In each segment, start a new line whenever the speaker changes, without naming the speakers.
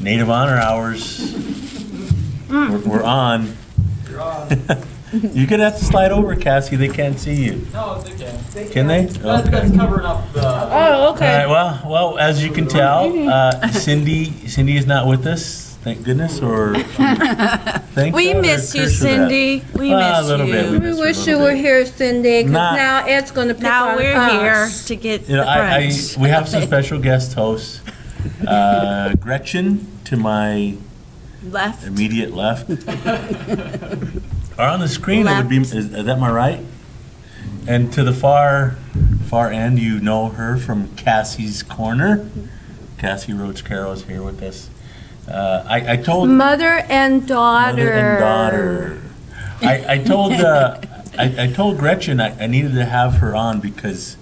Native Honor Hours. We're on.
You're on.
You're gonna have to slide over, Cassie. They can't see you.
No, they can.
Can they?
That's
Okay.
covering up the.
Oh,
All
okay.
right. Well, as you can tell, Cindy is not with us. Thank goodness, or thank
We
God, or
miss you,
curse of that.
Cindy. We
A
miss
little bit.
you.
We
miss her a
wish
little
you were
bit.
here, Cindy, because
Not-
now Ed's gonna pick
Now
on
we're here
us.
to get the
You know,
brunch.
we have some special guest hosts. Gretchen to my
Left.
immediate left. Are on the screen. It would be. Is that my right? And to the far end, you know her from Cassie's Corner. Cassie Rhodes Carroll is here with us. I told
Mother and daughter.
mother and daughter. I told I told Gretchen I needed to have her on because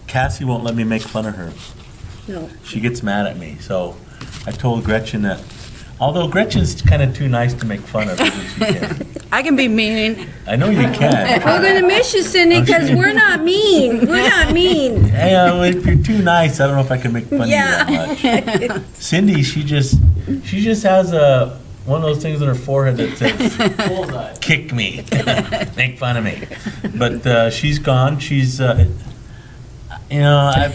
Cassie won't let me make fun of her.
No.
She gets mad at me. So I told Gretchen that although Gretchen's kind of too nice to make fun of, isn't she, Ken?
I can be mean.
I know you can.
We're gonna miss you, Cindy, because
sure.
we're not mean. We're not mean.
Hey, if you're too nice, I don't know if I can make fun of you that much. Cindy, she just has one of those things on her forehead that says,
Bullseye.
kick me, make fun of me. But she's gone. She's, I've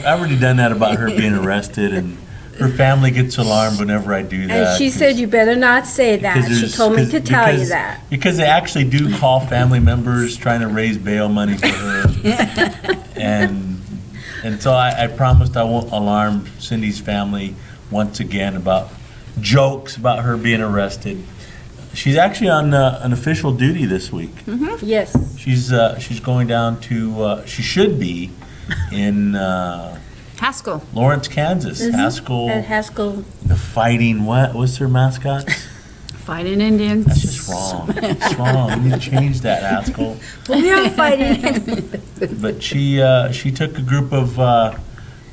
already done that about her being arrested, and her family gets alarmed whenever I do that.
And she said, you better not say that.
Because
She
there's-
told me to
because-
tell you
because-
that.
Because they actually do call family members trying to raise bail money for her. And so I promised I won't alarm Cindy's family once again about jokes about her being arrested. She's actually on an official duty this week.
Yes.
She's going down to, she should be in
Haskell.
Lawrence, Kansas. Haskell,
At Haskell.
the Fighting, what's their mascot?
Fighting Indians.
That's just wrong. It's wrong. We need to change that, Haskell.
We are fighting.
But she took a group of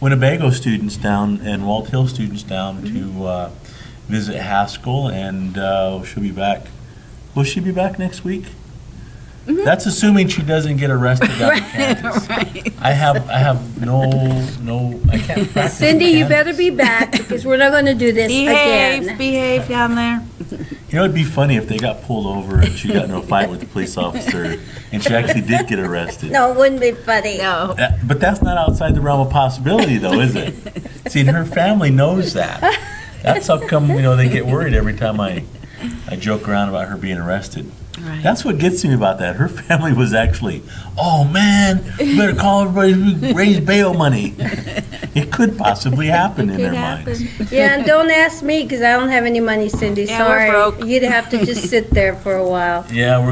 Winnebago students down and Walt Hill students down to visit Haskell, and she'll be back. Will she be back next week? That's assuming she doesn't get arrested down in Kansas.
Right.
I have no, I can't practice. in
Cindy, you
Kansas.
better be back, because we're not gonna do this again.
Behave down there.
You know, it'd be funny if they got pulled over and she got in a fight with the police officer and she actually did get arrested.
No, it wouldn't be funny.
No.
But that's not outside the realm of possibility, though, is it? See, and her family knows that. That's how come, they get worried every time I joke around about her being arrested.
Right.
That's what gets me about that. Her family was actually, oh man, you better call everybody who raised bail money. It could possibly happen in their minds.
Yeah, and don't ask me, because I don't have any money, Cindy,
Yeah, we're
sorry.
broke.
You'd have to just sit there for a while.
Yeah,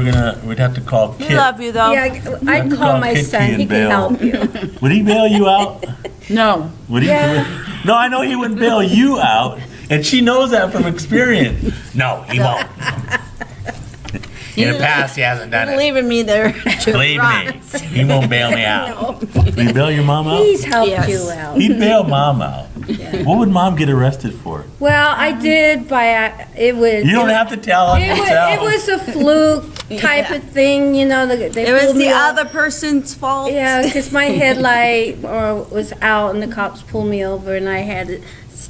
we'd have to call
We
Kit.
love you, though.
Yeah, I'd
to
call
call
my
Kitty
son,
and
he
bail.
can help you.
Would he bail you out?
No.
Would he?
Yeah.
No, I know he wouldn't bail you out, and she knows that from experience. No, he won't. In the past, he hasn't done
You're
it.
leaving me there to
Believe
rot.
me, he won't bail me out. Would he bail your mom out?
He's helped
Yes.
you out.
He'd bail mom out. What would mom get arrested for?
Well, I did it was.
You don't have to tell us
It
yourself.
was a fluke type of thing, they
It was
pulled me
the
off.
other person's fault.
Yeah, because my headlight was out and the cops pulled me over and I had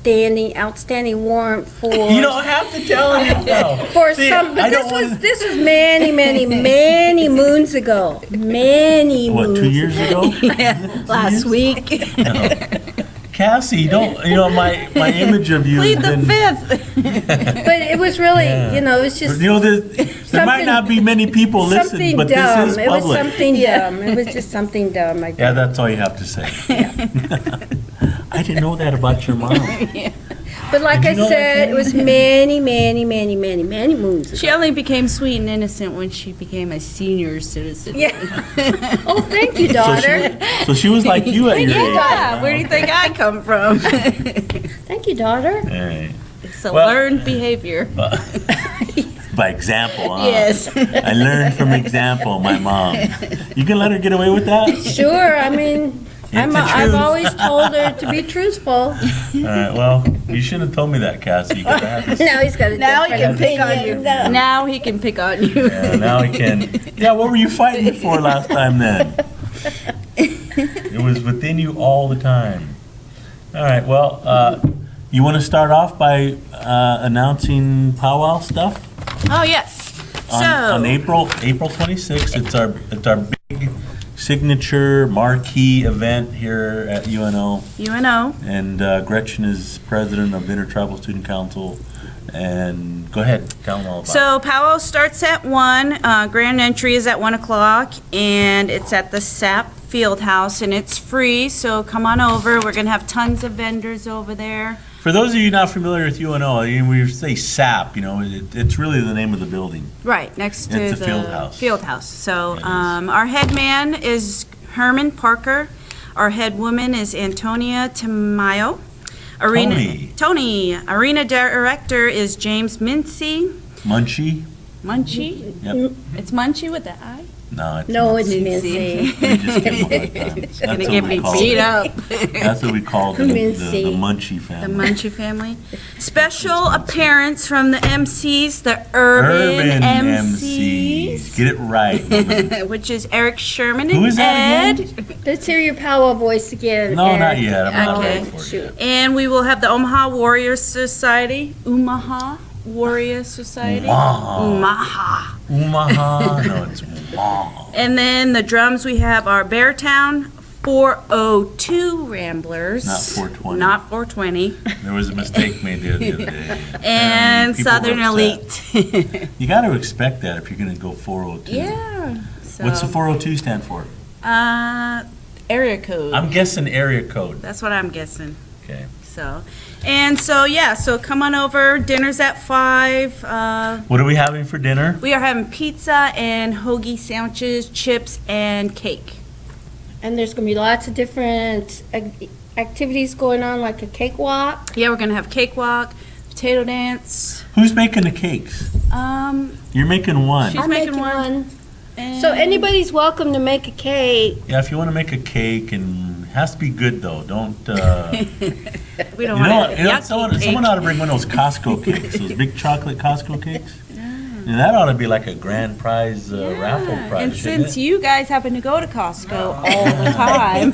a outstanding warrant for.
You don't have to tell him yourself.
For
See,
some,
I
but
don't wanna-
this was many, many, many moons ago. Many
What,
moons.
2 years ago?
Yeah, last week.
Cassie, my image of you
Plead
has
the
been.
fifth.
But it was really,
Yeah.
it was just
There might not be many people listening,
something
but
dumb.
this is
It was
public.
something
Yeah.
dumb. It was just something dumb. I
Yeah,
guess.
that's all you have to say. I didn't know that about your mom.
But like
Did
I
you know that,
said, it
Kenny?
was many, many, many, many, many moons ago.
She only became sweet and innocent when she became a senior citizen.
Yeah. Oh, thank you, daughter.
So she was like you at your age.
Yeah, where do you think I come from?
Thank you, daughter.
All right.
It's a
Well-
learned behavior.
By example, huh?
Yes.
I learned from example, my mom. You can let her get away with that?
Sure, I mean,
It's the
I've
truth.
always told her to be truthful.
All right, well, you shouldn't have told me that, Cassie. 'cause I had to-
Now he's got a
Now he
different
can pick on
opinion.
you.
No.
Now he can pick on you.
Yeah, now he can. Yeah, what were you fighting for last time then? It was within you all the time. All right, well, You want to start off by announcing powwow stuff?
Oh, yes.
On April 26th, it's our big signature marquee event here at UNO.
UNO.
And Gretchen is president of Intertribal Student Council. And go ahead, tell them all about it.
So powwow starts at 1, grand entry is at 1 o'clock, and it's at the SAP Fieldhouse, and it's free, so come on over. We're gonna have tons of vendors over there.
For those of you not familiar with UNO, we say SAP, it's really the name of the building.
Right, next to
It's
the
the Fieldhouse.
Fieldhouse. So,
It is.
our head man is Herman Parker. Our head woman is Antonia Tamayo. Tony. Arena director is James Mincy.
Munchie?
Munchie?
Yep.
It's Munchie with the I?
No, it's
Mincy.
Mincy.
We just give them a hard time. That's
Gonna
what
get
we
me
call
beat
it.
up.
That's what we call the
Mincy.
Munchie
The
family.
Munchie family. Special appearance from the MCs, the Urban MCs.
Get it right. woman.
Which is Eric Sherman
Who
and
is that
Ed.
again?
Let's hear your powwow voice again.
No, not
Eric.
yet. I'm not
Okay.
ready for it
Shoot.
yet.
And we will have the Omaha Warrior Society. Omaha Warrior Society.
Omaha.
Omaha.
Omaha. No, it's Omaha.
And then the drums we have are Beartown 402 Ramblers.
Not 420.
Not 420.
There was a mistake made there the other day.
And
People were
Southern
upset.
Elite.
You got to expect that if you're going to go 402.
Yeah. So,
What's the 402 stand for?
area code.
I'm guessing area code.
That's what I'm guessing.
Okay.
So, so come on over. Dinner's at 5.
What are we having for dinner?
We are having pizza and hoagie sandwiches, chips, and cake.
And there's going to be lots of different activities going on, like a cakewalk.
Yeah, we're gonna have cakewalk, potato dance.
Who's making the cakes? You're making one.
She's
I'm
making
making
one.
one. So anybody's welcome to make a cake.
Yeah, if you want to make a cake, and it has to be good though. Don't.
We don't want it.
Someone ought to bring one of those Costco cakes, those big chocolate Costco cakes. And that ought to be like a grand prize raffle prize.
And
shouldn't
since
it?
you guys happen to go to Costco all the time,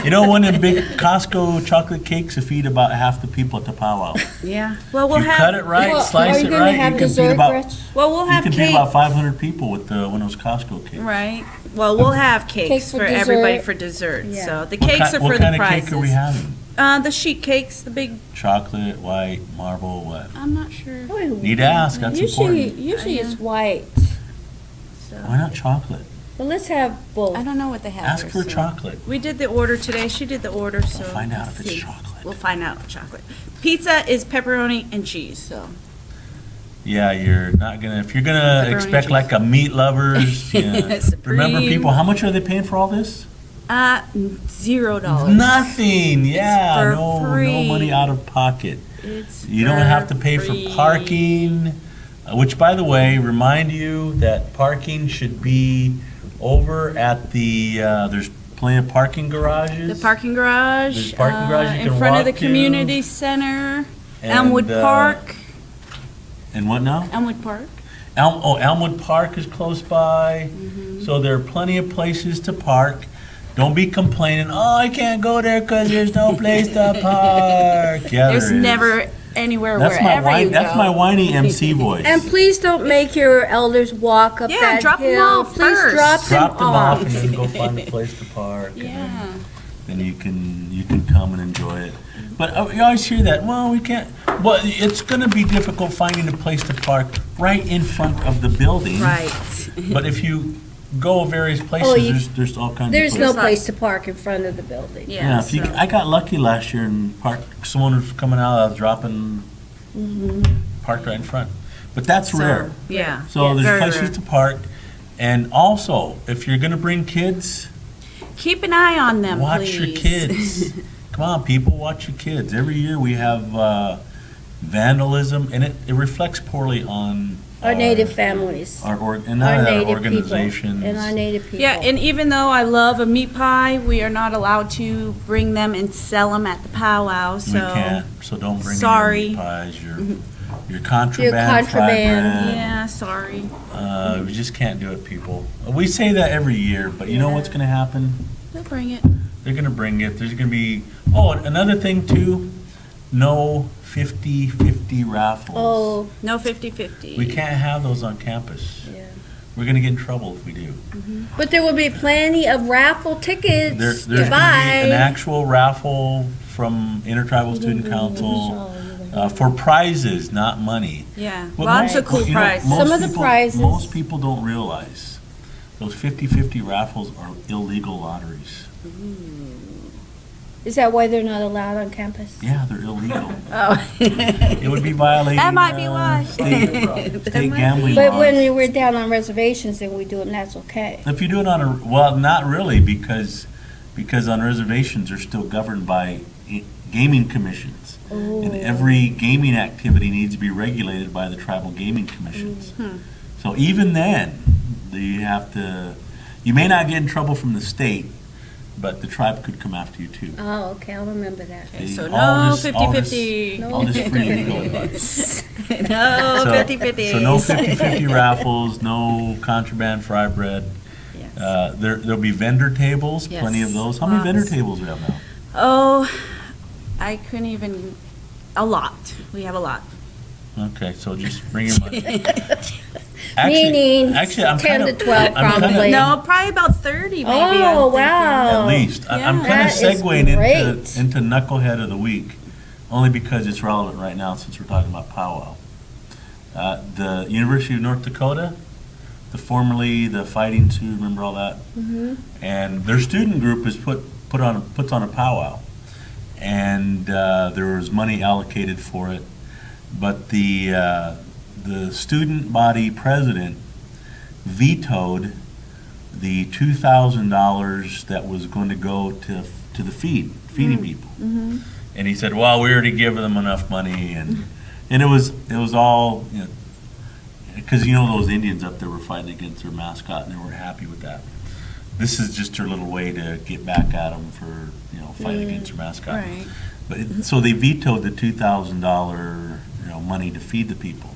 You know, one of them big Costco chocolate cakes will feed about half the people at the powwow.
yeah. Well, we'll
You cut it
have.
right,
Well,
slice
are you
it
gonna
right.
have
You can feed
dessert,
about
Gretchen?
Well, we'll
you
have
can feed
cake.
about 500 people with one of those Costco cakes.
Right. Well, we'll have cakes
Cakes for
for everybody
dessert.
for dessert.
Yeah.
So the cakes are for
What
the
kind of
prizes.
cake are we having?
The sheet cakes, the big.
Chocolate, white, marble, what?
I'm not sure.
Need to ask. That's important.
Usually it's white.
Why not chocolate?
Well, let's have both.
I don't know what they have.
Ask
there,
for
so.
chocolate.
We did the order today. She did the order, so.
We'll find out if
let's
it's
see.
chocolate.
We'll find out chocolate. Pizza is pepperoni and cheese, so.
Yeah, you're not gonna, if you're gonna
Pepperoni
expect
cheese.
like a meat lovers, yeah.
Supreme.
Remember people, how much are they paying for all this?
$0.
Nothing, yeah,
for
no
free.
money out of pocket.
It's
You don't have to pay
free.
for parking, which by the way, remind you that parking should be over at the, there's plenty of parking garages.
The parking garage.
There's parking garage you
in
can
front of the
walk to.
community center.
And,
Elmwood Park.
And what now?
Elmwood Park.
Elmwood Park is close by, so there are plenty of places to park. Don't be complaining, oh, I can't go there because there's no place to park. Yeah,
There's
there is.
never anywhere
That's my
wherever you go.
That's my whiny MC voice.
And please don't make your elders walk up
Yeah,
that
drop 'em
hill.
off
Please
first.
drop
Drop them off and then go find a place to park. and
Yeah.
then you can come and enjoy it. But you always hear that, well, we can't, well, it's gonna be difficult finding a place to park right in front of the building.
Right.
But if you go various places,
Oh, you-
there's all kinds of
There's
places.
no place to park in front of the building.
Yeah.
Yeah, if you,
so-
I got lucky last year and someone was coming out, I was dropping, parked right in front. But that's rare.
Yeah.
So
Yeah,
there's
very
places
rare.
to park. And also, if you're gonna bring kids,
Keep an eye on them,
watch your
please.
kids. Come on, people, watch your kids. Every year we have vandalism, and it reflects poorly on
Our native families.
and
Our
not our
native people.
organizations.
And our native people.
Yeah, and even though I love a meat pie, we are not allowed to bring them and sell them at the powwow, so.
We can't, so don't bring
Sorry.
any meat pies, your contraband, fried
contraband.
bread.
Yeah, sorry.
We just can't do it, people. We say that every year, but you know what's gonna happen?
They'll bring it.
They're gonna bring it, there's gonna be, oh, and another thing too, no 50-50 raffles.
Oh,
No 50/50.
We can't have those on campus.
yeah.
We're gonna get in trouble if we do.
But there will be plenty of raffle
There,
tickets
there's
to
gonna be an
buy.
actual raffle from Intertribal Student Council for prizes, not money.
Yeah,
What
lots
most-
of cool
you know,
prizes.
most
Some of the
people-
prizes.
Most people don't realize those 50-50 raffles are illegal lotteries.
Is that why they're not allowed on campus?
Yeah, they're illegal.
Oh.
It would be violating.
That might be why.
State gambling
But when
laws.
we were down on reservations and we do them, that's okay.
If you do it on a, well, not really, because on reservations, they're still governed by gaming commissions. And every gaming activity needs to be regulated by the tribal gaming commissions. So even then, you have to, you may not get in trouble from the state, but the tribe could come after you too.
Oh, okay, I'll remember that.
They-
So
all
no
this- all this-
50/50.
All this free legal advice.
No
So-
50/50.
So no 50-50 raffles, no contraband fry bread.
Yes.
There'll be vendor tables, plenty of
Yes,
those. How many vendor
lots.
tables do we have now?
Oh, I couldn't even, a lot. We have a lot.
Okay, so just bring your money.
Meaning
Actually, I'm
10
kind
to 12
I'm kinda-
probably.
No, probably about 30 maybe. I'm
Oh,
thinking.
wow.
At least. I'm
Yeah.
kind of
That is
segueing
great.
into Knucklehead of the Week, only because it's relevant right now since we're talking about powwow. The University of North Dakota, formerly the Fighting Sioux, remember all that? And their student group is puts on a powwow, and there was money allocated for it, but the student body president vetoed the $2,000 that was going to go to the feeding people, and he said, "Well, we already give them enough money," and it was all, you know, because those Indians up there were fighting against their mascot, and they weren't happy with that. This is just their little way to get back at them for fighting against their mascot.
Right.
But so they vetoed the $2,000 money to feed the people.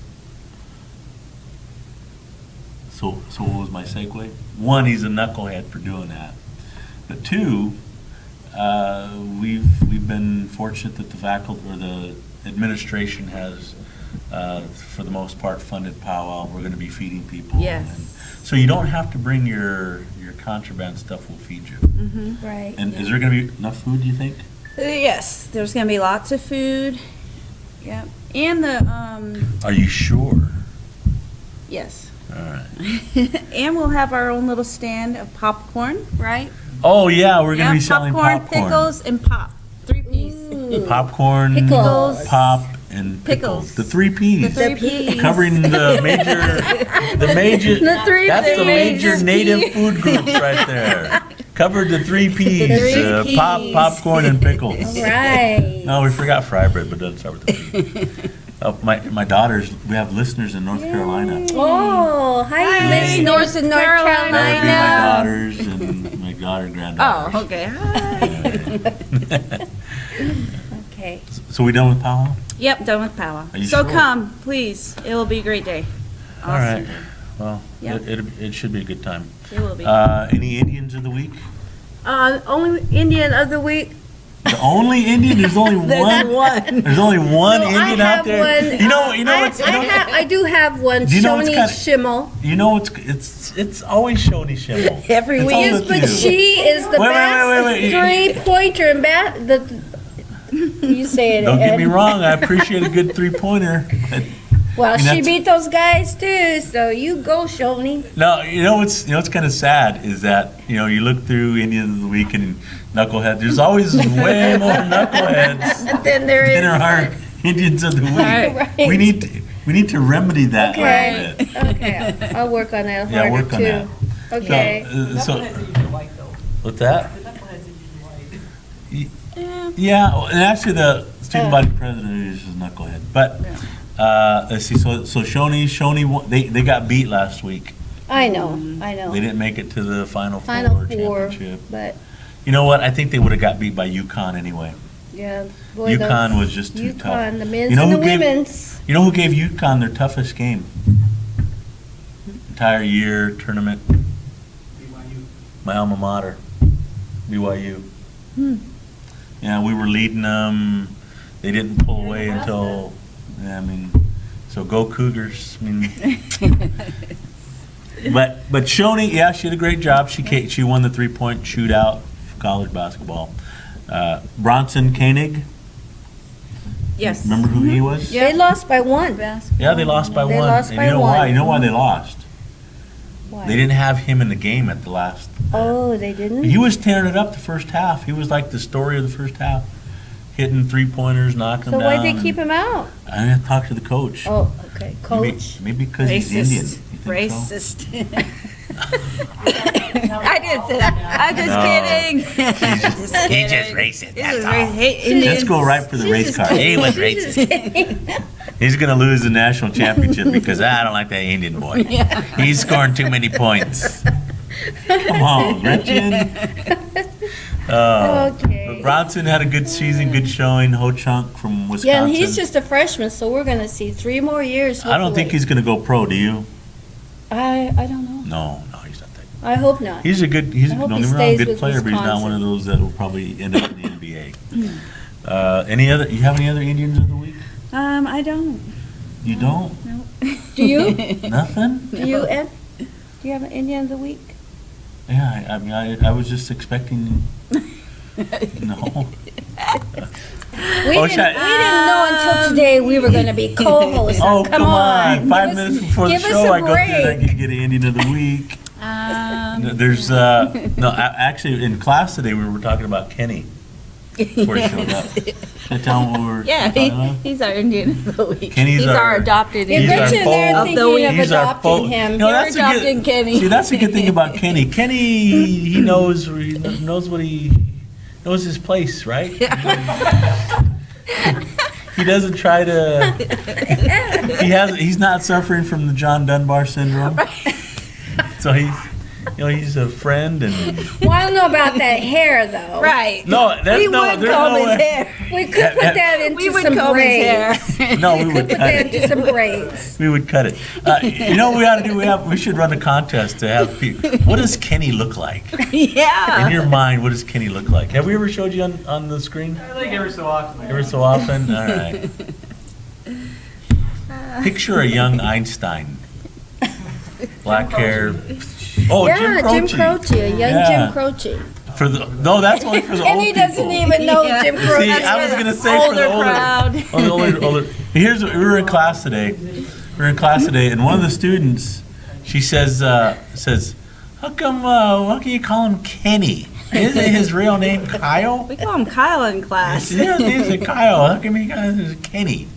So what was my segue? One, he's a knucklehead for doing that. But two, we've been fortunate that the faculty or the administration has, for the most part, funded powwow. We're going to be feeding people.
Yes.
And so you don't have to bring your contraband stuff. We'll feed you.
Right.
And is there going to be enough food? Do you think?
Yes, there's going to be lots of food. Yep. And
Are you sure?
yes.
All right.
And we'll have our own little stand of popcorn, right?
Oh yeah, we're going to
Yeah,
be selling popcorn.
pickles, and pop. 3-piece.
Popcorn,
Pickles.
pop, and
Pickles.
pickles. The 3 Ps.
The 3 Ps.
Covering the major.
The three
That's the major
Ps.
native food groups right there. Covered the 3 Ps.
The 3
Pop,
Ps.
popcorn, and pickles.
Right.
No, we forgot fry bread, but it doesn't start with the P. My daughters, we have listeners in North Carolina.
Oh, hi,
Hey.
listeners in North
Carolina.
That would be my
Carolina.
daughters and my daughter granddaughters.
Oh, okay. Hi.
Okay.
So we done with powwow?
Yep, done with powwow.
Are you
So
sure?
come, please. It will be a great day.
All right. Well,
Yeah.
it should be a good time.
It will be.
Any Indians of the week?
Only Indian of the week.
The only Indian? There's only one? There's only one
No,
Indian
I
out
have
there?
one.
You know what's,
I do have one.
Do you know what's
Shoni
kinda-
Schimmel.
you know what's, it's always Shoni Schimmel.
Every
It's
week.
all
Yes,
with
but
you.
she is the
Wait,
best
wait.
three-pointer and you say it.
Don't get
Ed.
me wrong, I appreciate a good three-pointer.
Well,
And
she
that's-
beat those guys too, so you go, Shoni.
No, you know what's kind of sad is that, you look through Indians of the Week and Knucklehead, there's always way more knuckleheads
Then there
than
is.
there are Indians of the Week.
Right.
We need to remedy that a
Okay.
little bit.
Okay, I'll work on that
Yeah,
harder
work on
too.
that.
Okay.
So,
Knuckleheads are usually white, though.
what's that?
The knuckleheads are usually white.
Yeah.
Yeah, well, and actually the student body president is just Knucklehead. But, let's see, so Shoni, won- they got beat last week.
I know.
They didn't make it to the Final
Final
Four
four,
championship.
but
You know what? I think they would have got beat by UConn anyway.
yeah. boy,
UConn
those-
was just too tough.
UConn, the men's
You know
and the
who gave-
women's.
You know who gave UConn their toughest game? Entire year tournament,
BYU.
my alma mater, BYU.
Hmm.
Yeah, we were leading them. they didn't pull away until, yeah, I mean, so go Cougars. I mean, but Shoney, yeah, she did a great job. She won the 3-point shootout for college basketball. Bronson Koenig,
Yes.
remember who he was?
They lost by one.
Yeah, they lost by
They
one.
lost
And
by
you know why?
one.
You know why they lost?
Why?
They didn't have him in the game at the last.
Oh, they didn't?
He was tearing it up the first half. He was like the story of the first half, hitting 3-pointers, knocking
So
them down.
why'd they keep him out?
I had to talk to the coach.
Oh, okay, coach.
Maybe because he's Indian. You think so?
Racist. I didn't say that. I'm just kidding.
He's just racist. That's all.
Indians.
Let's go right for the race card. He was racist. He's gonna lose the national championship because I don't like that Indian boy. He's scoring too many points. Come on, Gretchen.
Okay.
But Bronson had a good season, good showing. Ho Chunk from Wisconsin.
Yeah, and he's just a freshman, so we're gonna see 3 more years.
I don't think
hopefully.
he's gonna go pro. Do you?
I don't know.
No, he's not that.
I hope not.
He's a good. He's
I hope
don't
he
get me wrong,
stays
good
with
player, but he's not one of those that will probably end up in the NBA. Any other? You have any other Indians of the week?
I don't.
You don't?
Do you?
Nothing?
Do you, Ed? Do you have an Indian of the week?
Yeah, I mean, I was just expecting. No.
We didn't know until today we were gonna be co-hosts.
Oh, come on!
Give
5
us-
minutes before the
give us
show,
a
I go through and I
break.
can get an Indian of the week. There's actually in class today we were talking about Kenny before he showed up. Should I tell him what we were
Yeah,
talking about?
he's our Indian of the week.
Kenny's
He's
our-
our adopted
If
He's
Indian.
our
Richard and they're
full-
thinking of
He's our
adopting
full-
him,
No,
You're
that's a good-
adopting Kenny.
See, that's a good thing about Kenny. Kenny, he knows what he knows his place, right? He doesn't try to. He's not suffering from the John Dunbar syndrome. So he's a friend and.
well, I don't know about that hair though.
Right.
No, that's
We
no.
would
There's
comb
no
his
way.
hair.
We could put that
We
into
would
some
comb his
braids.
hair.
No, we
Could
would
put
cut
that
it.
into some braids.
We would cut it. You know what we ought to do? We should run a contest to have people. What does Kenny look like?
Yeah.
In your mind, what does Kenny look like? Have we ever showed you on the screen?
I think every so often.
Every so often? All right. Picture a young Einstein. Black hair. Oh,
Yeah, Jim
Croce.
Croce, a young
Yeah.
Jim Croce.
No, that's only for the
And
old
he
people.
doesn't even know
Yeah.
Jim Croce.
See, I was gonna say for the
Older crowd.
Oh, the older. Here's we were in class today. And one of the students, she says, how can you call him Kenny? Isn't his real name Kyle?
We call him Kyle in class.
His name's Kyle. How come he got Kenny?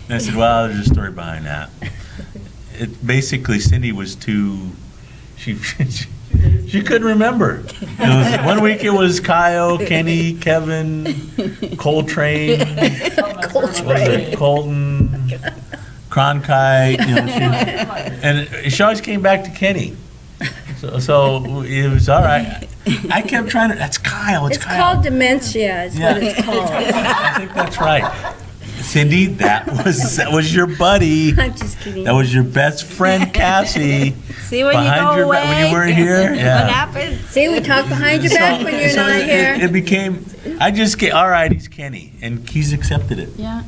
And I said, well, there's a story behind that. It basically Cindy was too. She couldn't remember. It was, one week it was Kyle, Kenny, Kevin, Coltrane, Colton, Cronkite, and she always came back to Kenny. So it was all right. I kept trying to. That's Kyle. It's Kyle.
called dementia. Is
Yeah.
what it's called.
I think that's right. Cindy, that was your buddy.
I'm just kidding.
That was your best friend, Cassie.
See when you
Behind
go
your
away?
back when you weren't here? Yeah.
What happens?
See, we talk behind your back when you're not
it,
here.
It became. I just get all right. He's Kenny, and he's accepted it.
Yeah.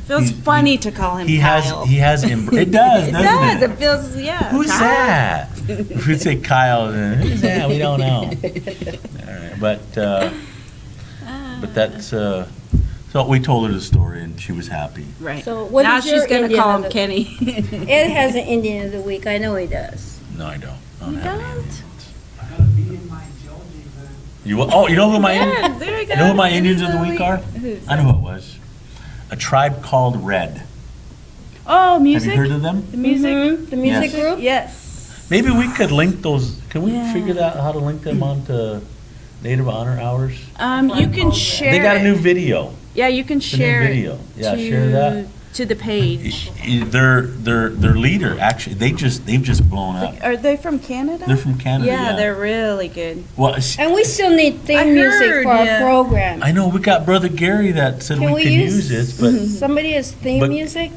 Feels
He-
funny to call him
He
Kyle.
has. It does, doesn't
It does.
it?
It feels, yeah.
Who's
Kyle.
that? If we say Kyle, then who's that? We don't know. All right, but that's. So we told her the story, and she was happy.
Right.
So what
now
is your
she's going to
Indian
call
of
him
the-
Kenny.
Ed has an Indian of the week. I know he does.
No, I don't. I don't
You
have any
don't?
Indians.
I gotta be in my Jonesy then.
You know who my
Yeah, there we go.
you know who my Indians of the week are?
Who's
I know who it was. A Tribe Called Red.
Oh, music?
Have you heard of them?
The music?
Mhm, the music
Yes.
group?
Yes.
Maybe we could link those. Can we
Yeah.
figure out how to link them onto Native Honor Hours?
You can share
They got a new
it.
video.
Yeah, you can
The new
share it
video. Yeah,
to,
share that.
to the page.
Their leader actually they've just blown up.
Are they from Canada?
They're from Canada.
Yeah, they're really good.
Well,
And we still need
I
theme music
heard,
for our
yeah.
program.
I know we got Brother Gary that said
Can
we
we
can
use-
use it, but
Somebody has theme
But-
music?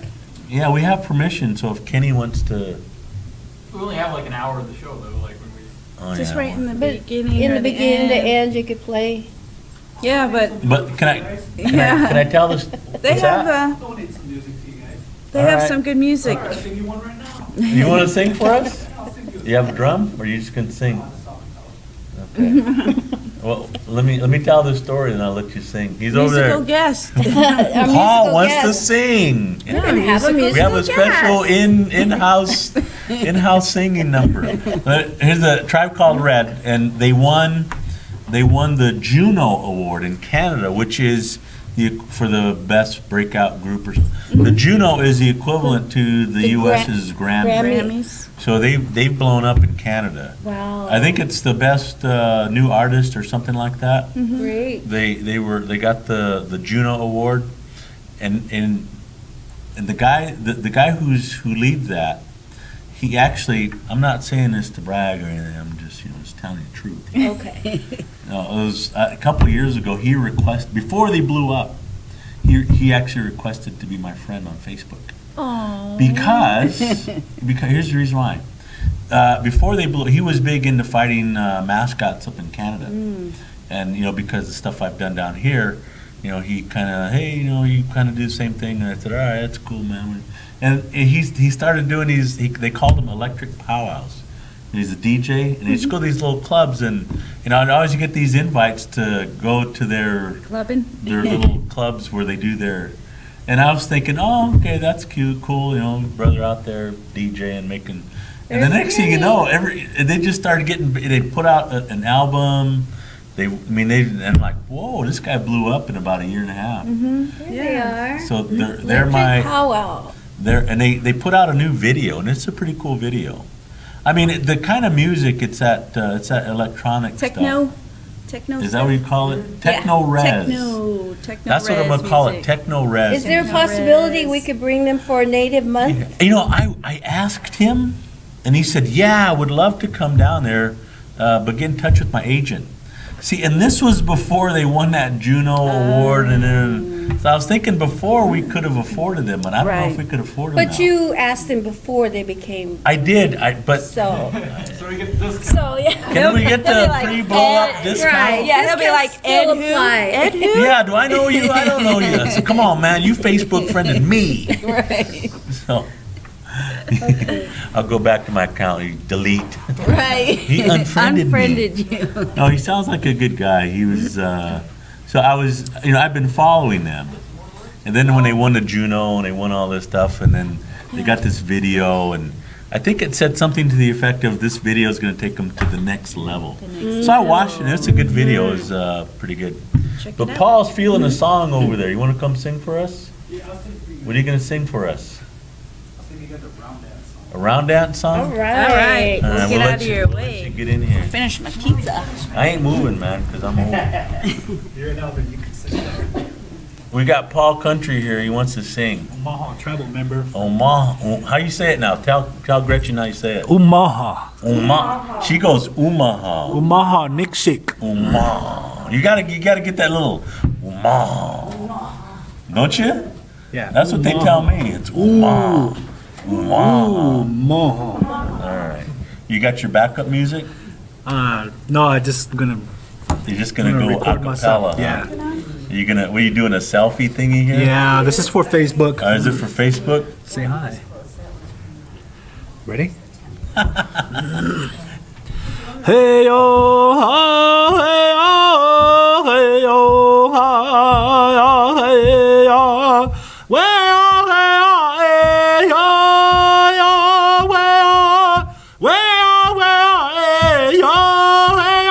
yeah, we have permission. So if Kenny wants to,
We only have like an hour of the show though, like when we.
oh,
Just
yeah,
right in the
But
beginning
in
or
the beginning, the
end.
end, you could play.
Yeah, but
But can I tell this?
they
what's
have,
that?
Donate some music to you guys.
they
All
have
right.
some good music.
I'll sing you one right now.
You want to sing for us? You have a drum, or you just gonna sing? Okay. Well, let me tell this story, and I'll let you sing. He's over
Musical
there.
guest.
Our
Paul
musical
wants to
guest.
sing.
We can have a
We have a
musical
special
guest.
in-house singing number. Here's a Tribe Called Red, and they won the Juno Award in Canada, which is for the best breakout group. The Juno is the equivalent to the
The
U.S.'s Grammy.
Grammys.
So they've blown up in Canada.
Wow.
I think it's the best new artist or something like that.
Great.
They got the Juno Award, and the guy who leads that, he actually, I'm not saying this to brag or anything, I'm just just telling you the truth.
Okay.
No, it was a couple of years ago. He requested, before they blew up, he actually requested to be my friend on Facebook.
Oh.
Because here's the reason why. Before they blew, he was big into fighting mascots up in Canada, and because the stuff I've done down here, he kind of, hey, you kind of do the same thing, and I said, all right, that's cool, man. And he started doing these. They called them electric powwows. And he's a DJ, and they just go to these little clubs, and I'd always get these invites to go to their
Clubbing?
little clubs where they do their. And I was thinking, oh, okay, that's cute, cool, brother out there DJing, making. And the next thing you know, they just started getting. They put out an album. And I'm like, whoa, this guy blew up in about a year and a half.
There they are.
So they're
Electric
my.
powwow.
They put out a new video, and it's a pretty cool video. I mean, the kind of music, it's that electronic
Techno?
stuff.
Techno?
Is that what you call it? Techno res.
Techno
That's what I'm gonna call it. Techno res.
Is there a possibility we could bring them for a native month?
I asked him, and he said, yeah, I would love to come down there, but get in touch with my agent. See, and this was before they won that Juno Award, and then, so I was thinking before we could have afforded them, and I don't know if we could afford them now.
But you asked them before they became,
I did, but
so,
So we get this.
so, yeah.
can we get the free blow-up
Right.
discount?
Yeah, he'll be like, Ed
Still
who?
apply.
Ed who?
Yeah, do I know you? I don't know you. I said, come on, man, you Facebook friended me.
Right.
So, I'll go back to my account, delete.
Right.
He unfriended me.
Unfriended you.
No, he sounds like a good guy. He was, so I was, I've been following them. And then when they won the Juno and they won all this stuff, and then they got this video, and I think it said something to the effect of this video is going to take them to the next level. So I watched it, and it's a good video. It's pretty good.
Check
But
it out.
Paul's feeling a song over there. You want to come sing for us?
Yeah, I'll sing for you.
What are you going to sing for us?
I'll sing you guys a round dance song.
A round dance song?
All
All right.
right.
All
Let's
right,
get
we'll
out
let
of
you-
your
we'll let you
way.
Get in here.
Finish my pizza.
I ain't moving, man, because I'm old.
You're an elder, you can sing that.
We got Paul Country here. He wants to sing.
Omaha tribal member.
Omaha. How you say it now? Tell Gretchen how you say it.
Omaha.
Omaha. She goes Omaha.
Omaha Nixik.
Omaha. You gotta get that little Omaha. Don't you?
Yeah.
That's what they tell me. It's Omaha. Omaha.
Omaha.
All right. You got your backup music?
No, I just gonna
You're just gonna go a
record myself.
cappella.
Yeah.
Huh? What are you doing, a selfie thingy here?
Yeah, this is for Facebook.
Is it for Facebook?
Say hi. Ready? Hey yo ha, hey yo, hey yo ha, hey yo, way yo, hey yo, hey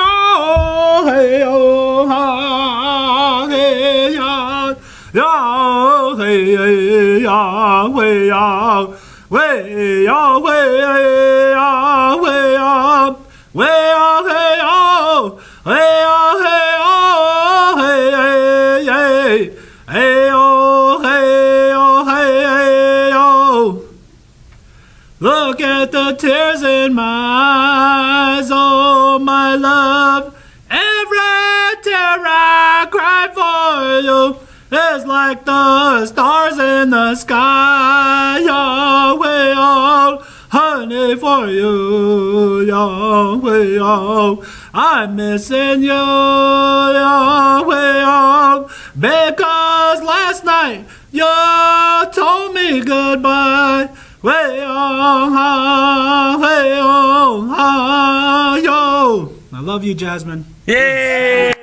yo, hey yo, ha, hey yo, yo, hey yo, way yo. Way up, way up, way up, way up, hey oh, hey oh, hey hey hey, hey oh, hey oh. Look at the tears in my eyes, oh my love. Every tear I cry for you. It's like the stars in the sky, oh, way out, honey. only for you, Yahweh. I'm missing you, Yahweh, because last night you told me goodbye. Way on, way on, yo. I love you, Jasmine.
Yay!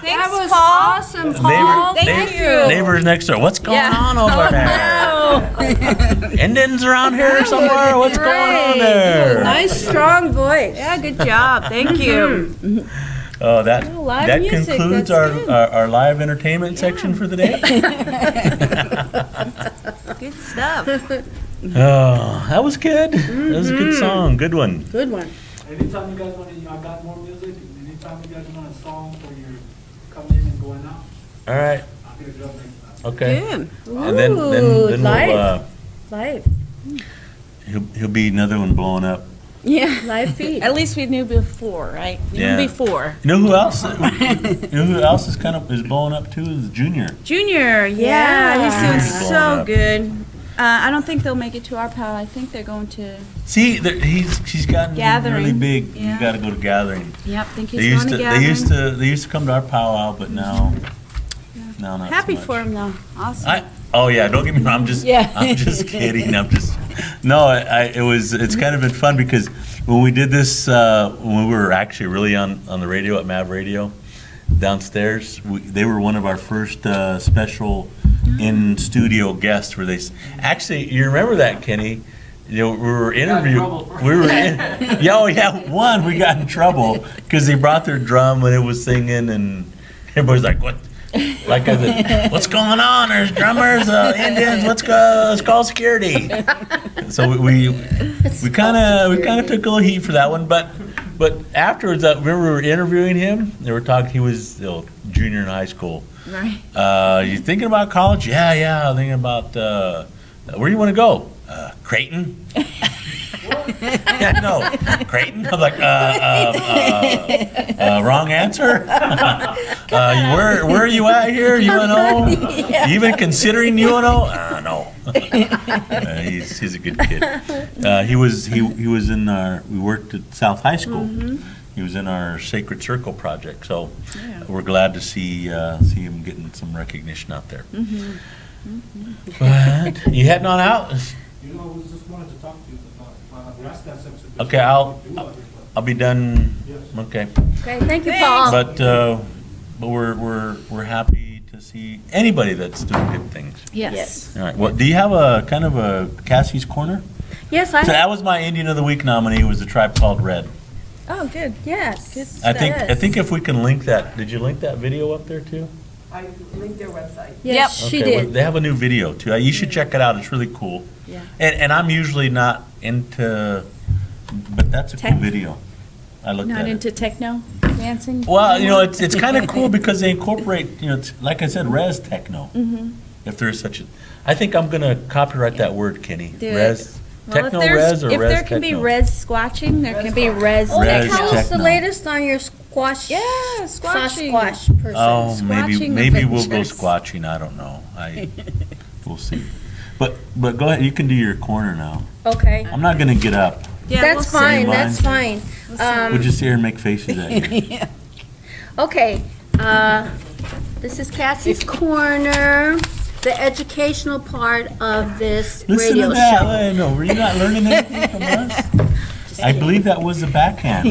Thanks,
That was
Paul.
awesome, Paul.
Thank you.
Neighbors next door. What's going
Yeah.
on over there? Indians around here somewhere? What's going on there?
Nice, strong voice.
Yeah, good job. Thank you.
Oh, that
live
that
music,
concludes
that's
our,
good.
our live entertainment section for the day.
Good stuff.
Oh, that was good. That was a good song. Good one.
Good one.
Anytime you guys want to, I got more music, anytime you guys want a song for your coming in and going out,
All right.
I'll get a drum next time.
Okay.
Good.
And then
Ooh,
we'll
live. Live.
he'll be another one blowing up.
Yeah.
Live feed.
At least we knew before, right? We
Yeah.
knew before.
You know who else? You know who else is blowing up too? Is Junior.
Junior, yeah,
Yeah.
he's doing
He's blowing
so
up.
good. I don't think they'll make it to our pal. I think they're going to.
See, she's gotten
Gathering.
really big.
Yeah.
You got to go to gathering.
Yep, think
They
he's
used
going
to
to gathering.
they used to come to our powwow, but now not
Happy
so much.
for him though. Awesome.
Oh yeah, don't get me wrong. I'm just kidding. It's kind of been fun because when we did this when we were actually really on the radio at Mav Radio downstairs, they were one of our first special in studio guests where actually, you remember that, Kenny? You know, we were we got in trouble because they brought their drum when it was singing and everybody's like, what? Like I said, what's going on? There's drummers, Indians. Let's go. Let's call security. So we kind of took a little heat for that one, but afterwards, remember we were interviewing him. They were talking. He was junior in high school.
Right.
You thinking about college? Yeah. I'm thinking about where do you want to go? Creighton. Yeah, no, Creighton. I'm like, wrong answer. Where are you at here? UNO? You even considering UNO? No. He's a good kid. He was in our. We worked at South High School. He was in our Sacred Circle project, so we're glad to see him getting some recognition out there. But you heading on out?
You know, we just wanted to talk to you about Rascal exhibition.
Okay, I'll be done. Okay,
Okay, thank you, Paul.
but we're happy to see anybody that's doing good things.
Yes.
All right. Well, do you have a kind of a Cassie's Corner?
Yes,
So that was my Indian of the Week nominee. Was the Tribe Called Red.
Oh, good.
yes.
I think if we can link that. Did you link that video up there too?
I linked their website.
Yes, she
Okay, well,
did.
they have a new video too. You should check it out. It's really cool.
Yeah.
And I'm usually not into, but that's a cool
Tech?
video. I looked
Not
at
into
it.
techno dancing?
Well, it's kind of cool because they incorporate, it's, like I said, res techno. If there is such a, I think I'm gonna copyright that word, Kenny.
Do it.
Res,
Well,
techno res or res techno?
if there can be res squatching, there can be res
Oh,
Res
tell us the
techno.
latest on your squash.
Yeah, squatching.
Sasquatch person.
Oh,
Squatching
maybe we'll go
adventures.
squatching. I don't know. We'll see. But go ahead. You can do your corner now.
Okay.
I'm not gonna get up.
Yeah,
That's
we'll see.
fine,
Mine.
that's fine.
We'll just sit here and make faces at you.
Okay, this is Cassie's Corner, the educational part of this
Listen
radio
to that.
show.
I know. Were you not learning anything from us? I believe that was a backhand.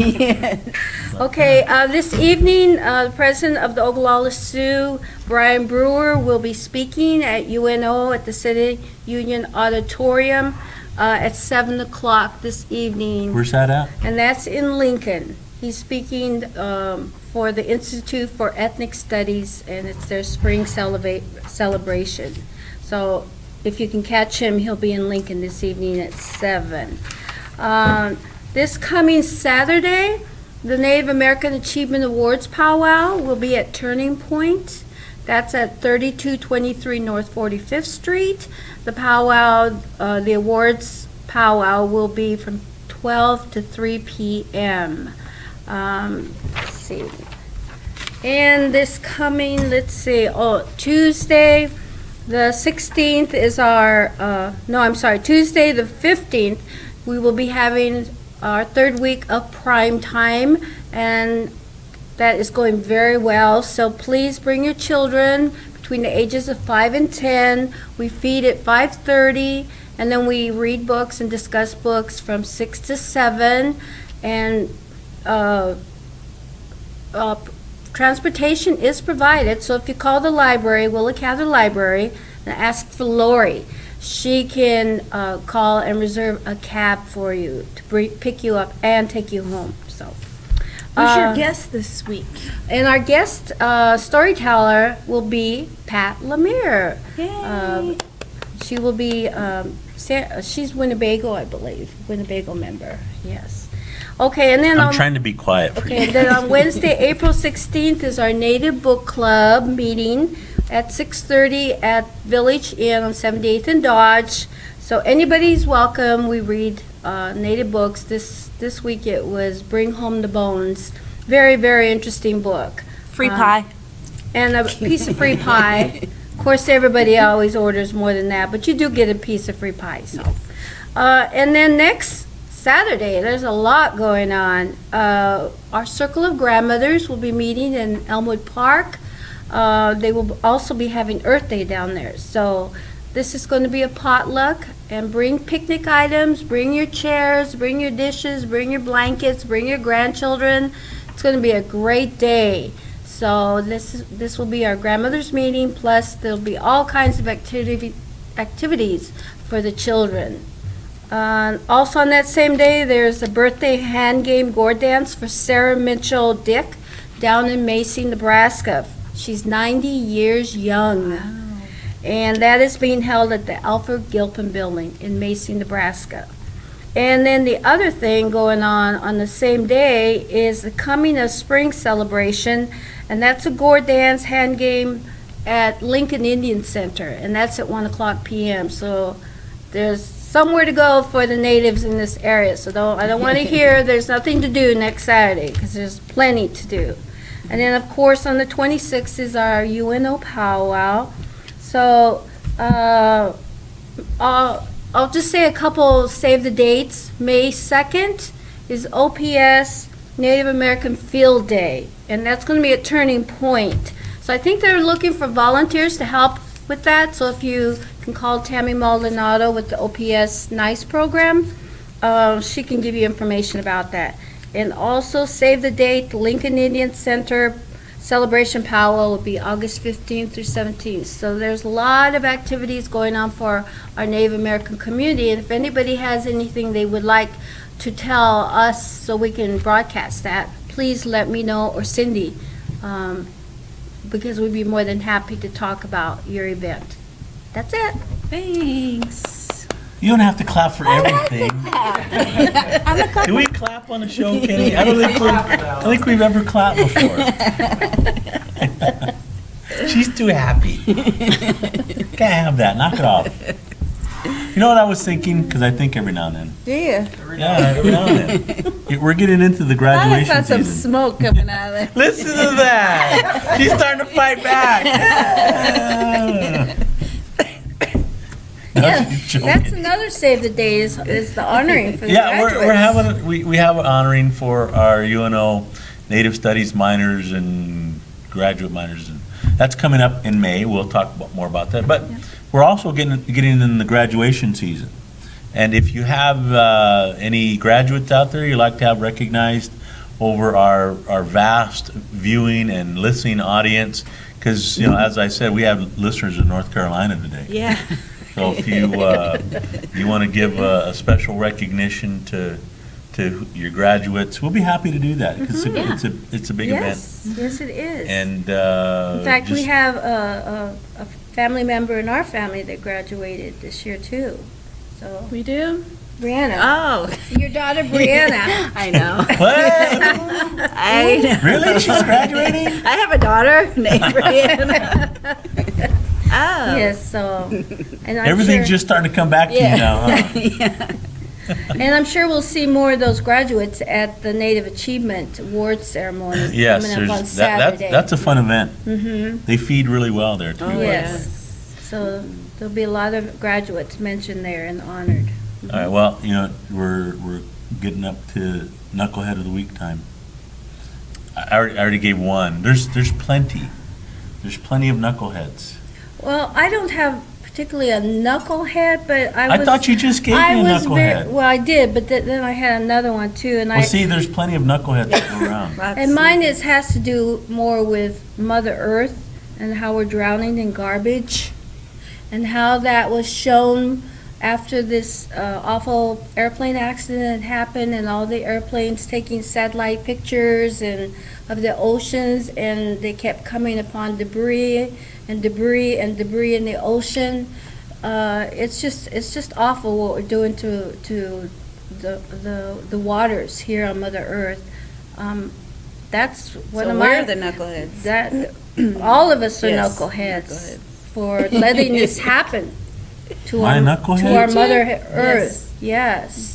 Okay, this evening, the president of the Ogallala Sioux, Brian Brewer, will be speaking at UNO at the City Union Auditorium at 7 o'clock this evening.
Where's that at?
And that's in Lincoln. He's speaking for the Institute for Ethnic Studies, and it's their spring celebration. So if you can catch him, he'll be in Lincoln this evening at 7. This coming Saturday, the Native American Achievement Awards Powwow will be at Turning Point. That's at 3223 North 45th Street. The powwow, the awards powwow will be from 12 to 3 p.m. Let's see. And this coming, let's see, Tuesday, the 16th is Tuesday, the 15th, we will be having our third week of prime time, and that is going very well. So please bring your children between the ages of 5 and 10. We feed at 5:30, and then we read books and discuss books from 6 to 7. And transportation is provided, so if you call the library, Willa Cather Library, and ask for Lori, she can call and reserve a cab for you to pick you up and take you home. So,
Who's your guest this week?
and our guest storyteller will be Pat Lemire.
Yay.
She will be, she's Winnebago, I believe, Winnebago member, yes. Okay, and then
I'm
on.
trying to be quiet for
Okay,
you.
then on Wednesday, April 16th is our Native Book Club meeting at 6:30 at Village Inn on 78th and Dodge. So anybody's welcome. We read Native books. This week it was Bring Home the Bones. Very, very interesting book.
Free pie.
And a piece of free pie. Of course, everybody always orders more than that, but you do get a piece of free pie, so. And then next Saturday, there's a lot going on. Our Circle of Grandmothers will be meeting in Elmwood Park. They will also be having Earth Day down there. So this is going to be a potluck, and bring picnic items, bring your chairs, bring your dishes, bring your blankets, bring your grandchildren. It's going to be a great day. So this will be our grandmother's meeting, plus there'll be all kinds of activities for the children. Also on that same day, there's a birthday hand game gourd dance for Sarah Mitchell Dick down in Macy, Nebraska. She's 90 years young. And that is being held at the Alfred Gilpin Building in Macy, Nebraska. And then the other thing going on the same day is the Coming of Spring celebration, and that's a gourd dance hand game at Lincoln Indian Center, and that's at 1:00 p.m. So there's somewhere to go for the natives in this area. So I don't want to hear there's nothing to do next Saturday, because there's plenty to do. And then, of course, on the 26th is our UNO powwow. So I'll just say a couple save the dates. May 2nd is OPS Native American Field Day, and that's going to be a turning point. So I think they're looking for volunteers to help with that. So if you can call Tammy Maldonado with the OPS NICE program, she can give you information about that. And also save the date, Lincoln Indian Center Celebration Powwow will be August 15th through 17th. So there's a lot of activities going on for our Native American community, and if anybody has anything they would like to tell us so we can broadcast that, please let me know, or Cindy, because we'd be more than happy to talk about your event. That's it.
Thanks.
You don't have to clap for everything. Do we clap on the show, Kenny? I don't think we've ever clapped before. She's too happy. Can't have that. Knock it off. You know what I was thinking? Because I think every now and then.
Yeah.
Yeah, every now and then. We're getting into the
I
graduation
saw some
season.
smoke coming out of there.
Listen to that. She's starting to fight back. No,
Yeah,
she's joking.
that's another save the date is the honoring for the
Yeah,
graduates.
we're having we have an honoring for our UNO Native Studies minors and graduate minors, and that's coming up in May. We'll talk more about that. But we're also getting in the graduation season, and if you have any graduates out there you'd like to have recognized over our vast viewing and listening audience, because as I said, we have listeners in North Carolina today.
Yeah.
So if you want to give a special recognition to your graduates, we'll be happy to do that. Because it's a big event.
Yes, it is.
And
In fact, we
just-
have a family member in our family that graduated this year too. So
We do?
Brianna,
Oh,
your daughter Brianna.
I know.
What?
I know.
Really? She's graduating?
I have a daughter named Brianna. Oh.
Yes, so. And I'm
Everything's
sure-
just starting to come back to you now, huh?
Yeah.
And I'm sure we'll see more of those graduates at the Native Achievement Award Ceremony
Yes,
coming up on
there's, that's
Saturday.
a fun event.
Mm-hmm,
They feed really well there, too.
Oh,
yes. So there'll be a lot of graduates mentioned there and honored.
All right, well, we're getting up to Knucklehead of the Week time. I already gave one. There's plenty. There's plenty of knuckleheads.
Well, I don't have particularly a knucklehead, but I
I
was.
thought you just gave me a knucklehead.
Well, I did, but then I had another one too, and
Well, see, there's plenty of knuckleheads that go around.
and mine has to do more with Mother Earth and how we're drowning in garbage, and how that was shown after this awful airplane accident happened, and all the airplanes taking satellite pictures and of the oceans, and they kept coming upon debris and debris and debris in the ocean. It's just awful what we're doing to the waters here on Mother Earth. That's one
So
of
we're
my
the knuckleheads.
that all of us are
Yes,
knuckleheads for letting this happen to
Am I a
our
knucklehead?
Mother Earth. Yes.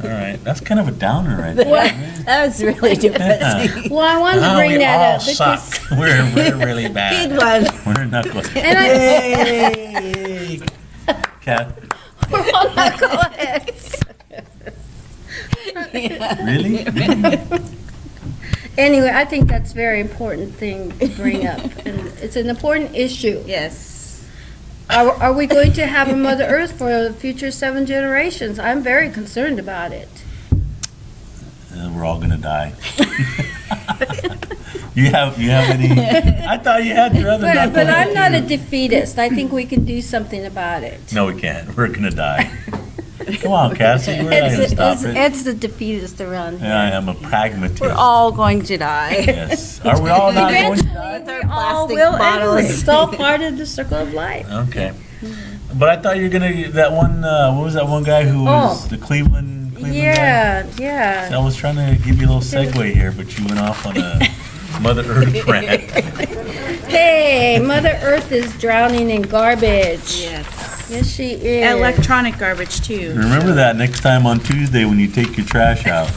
All right, that's kind of a downer right there.
That was really depressing.
Well, I wanted to
Oh,
bring
we
that
all
up because
suck. We're really
Good
bad.
one.
We're knuckleheads.
And I-
Yay! Kath,
we're all knuckleheads.
really?
Anyway, I think that's a very important thing to bring up, and it's an important issue.
Yes.
Are we going to have a Mother Earth for the future 7 generations? I'm very concerned about it.
We're all gonna die. You have any? I thought you had your other knucklehead.
But I'm not a
too.
defeatist. I think we can do something about it.
No, we can't. We're gonna die. Come on, Cassie. We're not gonna stop it.
Ed's the defeatist around here.
Yeah, I am a pragmatist.
We're all going to die.
Yes. Are we all not going to die?
With our
We all
plastic
will
bottles.
anyway. It's all part of the circle of life.
Okay. But I thought you were gonna that one. What was that one guy who was the Cleveland guy?
Yeah, yeah.
I was trying to give you a little segue here, but you went off on a Mother Earth rant.
Hey, Mother Earth is drowning in garbage.
Yes.
Yes, she is.
Electronic garbage too.
Remember that next time on Tuesday when you take your trash out.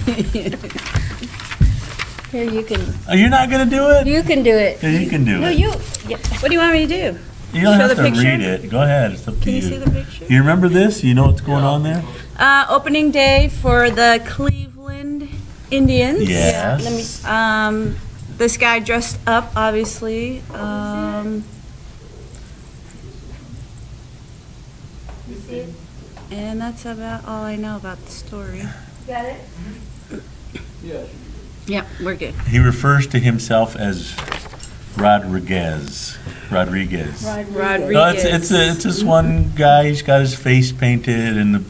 Here, you can
You're not gonna do it?
do it.
Yeah, you can do
No,
it.
What do you want me to do?
You don't
show
have
the
to
picture?
read it. Go ahead. It's up to
Can
you.
you see the picture?
You remember this? You know what's going on there?
Opening day for the Cleveland Indians.
Yes.
Let me
This guy dressed up, obviously.
You see it?
And that's about all I know about the story.
Got it?
Yep, we're good.
He refers to himself as Rodriguez.
Rodriguez.
No, it's this one guy. He's got his face painted and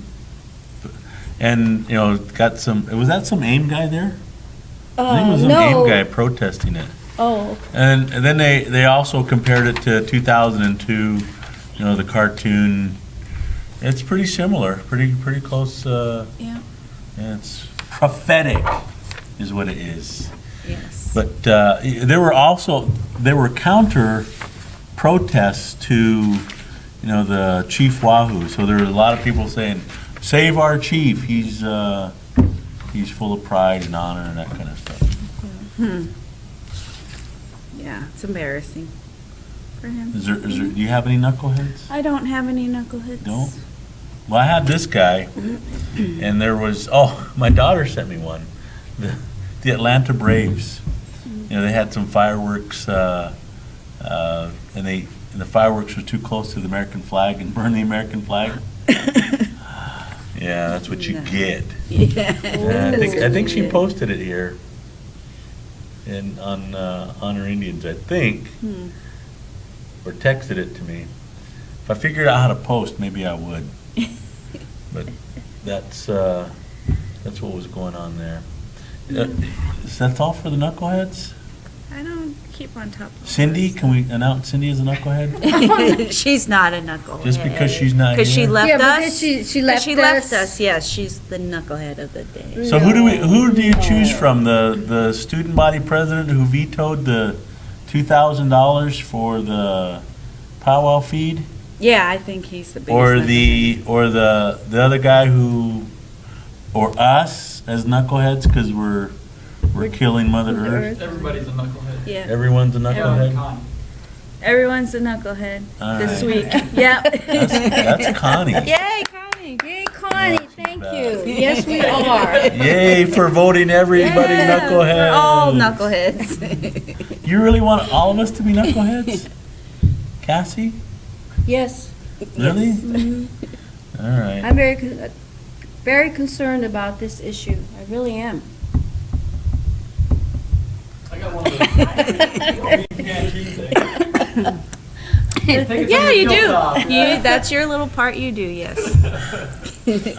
got some. Was that some AIM guy there? I think it was some AIM guy protesting it.
Oh,
And then they also compared it to 2002. The cartoon. It's pretty similar. Pretty close.
Yeah.
Yeah, it's prophetic, is what it is.
Yes.
But there were counter protests to, the Chief Wahoo. So there were a lot of people saying, "Save our chief. He's full of pride and honor and that kind of stuff."
Yeah, it's embarrassing for him.
Do you have any knuckleheads?
I don't have any knuckleheads.
Don't? Well, I had this guy, and there was. My daughter sent me one. The Atlanta Braves. They had some fireworks, and the fireworks were too close to the American flag and burned the American flag. Yeah, that's what you get.
Yeah.
I think she posted it here, on Honor Indians, I think, or texted it to me. If I figured out how to post, maybe I would. But that's what was going on there. That's all for the knuckleheads?
I don't keep on top of
Cindy, can we announce Cindy as a knucklehead?
it. She's not a knucklehead.
Just because she's not
Because she
here?
left
Yeah,
us.
because she
'Cause
left
she left
us.
us, yes. She's the knucklehead of the day.
So who do you choose from? The student body president who vetoed the $2,000 for the powwow feed?
Yeah, I think he's the biggest.
Or
knucklehead.
the other guy who, or us as knuckleheads, because we're killing Mother
Mother
Earth?
Earth.
Everybody's a knucklehead.
Yeah,
Everyone's a knucklehead?
Con.
everyone's a knucklehead
All
this
right.
week. Yep.
That's Connie.
Yay, Connie.
Yay, Connie, thank
bad.
you. Yes, we are.
Yay for voting everybody
Yeah,
knuckleheads.
We're all knuckleheads.
You really want all of us to be knuckleheads? Cassie?
Yes.
Really?
Mhm.
All right.
I'm very concerned about this issue. I really am.
I got one of those. You can't cheat thing. Take
Yeah,
some
you do.
guilt off.
That's your little part you do, yes.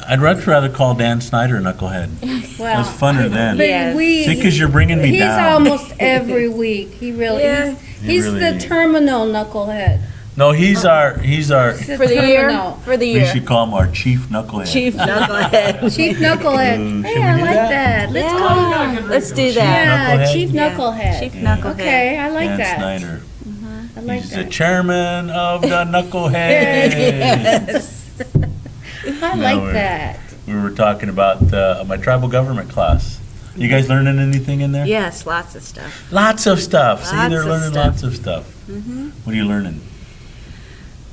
I'd much rather call Dan Snyder a knucklehead.
Well,
That's funner then.
But
Yes.
we.
See, 'cause you're bringing me
he's
down.
almost every week. He really.
Yeah.
He's
He
the
really-
terminal knucklehead.
No, he's our,
He's the
For the year,
terminal.
for the
we
year.
should call him our chief knucklehead.
Chief knucklehead.
Chief knucklehead.
Ooh,
Hey,
should we
I
do
like
that?
that. Let's
Yeah.
call him.
Let's do
Chief
that.
Yeah,
knucklehead?
Chief
Yeah.
knucklehead.
Chief
Yeah.
knucklehead.
Okay, I like
Dan
that.
Snyder.
I like
He's the
that.
chairman of the knucklehead.
Yes.
I
No,
like
we're-
that.
We were talking about my tribal government class. You guys learning anything in there?
Yes, lots of stuff.
Lots of stuff. See,
Lots
they're
of
learning
stuff.
lots of stuff. What are you learning?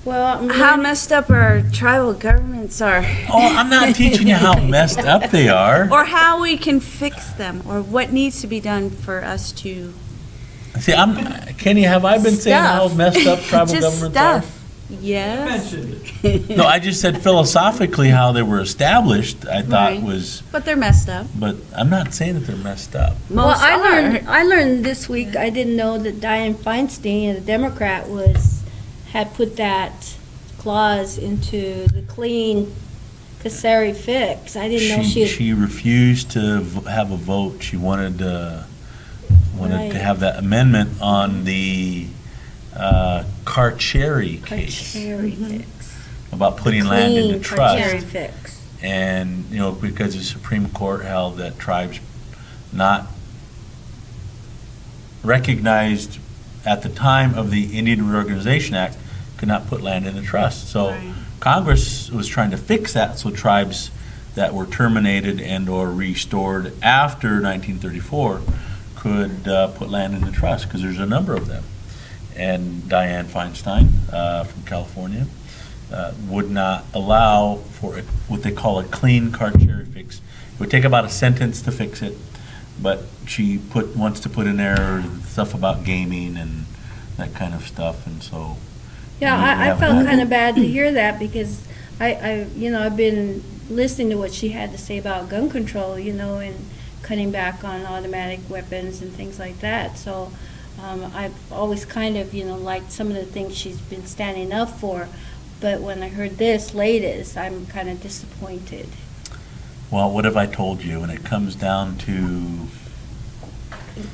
Well, I'm
How
learning-
messed up our tribal governments are.
Oh, I'm not teaching you how messed up they are.
Or how we can fix them, or what needs to be done for us to.
See, Kenny, have I been saying how
Stuff.
messed up tribal
Just
governments
stuff.
You
Yes.
mentioned it.
are? No, I just said philosophically how they were established, I thought
Right.
was,
But they're messed up.
but I'm not saying that they're messed up.
Well,
Most
I
are.
learned this week. I didn't know that Dianne Feinstein, a Democrat, had put that clause into the clean Kasari fix. I didn't know she.
She refused to have a vote. She wanted
Right.
to have that amendment on the Carcieri case
Carcieri fix.
about putting land into
Clean
trust.
Carcieri fix.
And, because the Supreme Court held that tribes not recognized at the time of the Indian Reorganization Act could not put land in a trust. So
Right.
Congress was trying to fix that so tribes that were terminated and/or restored after 1934 could put land in the trust, because there's a number of them. And Dianne Feinstein from California would not allow for what they call a clean Carcieri fix. It would take about a sentence to fix it, but she wants to put in there stuff about gaming and that kind of stuff, and so.
Yeah,
we
I
have
felt
that.
kind of bad to hear that because I've been listening to what she had to say about gun control, and cutting back on automatic weapons and things like that. So I've always kind of, liked some of the things she's been standing up for. But when I heard this latest, I'm kind of disappointed.
Well, what have I told you? When it comes down to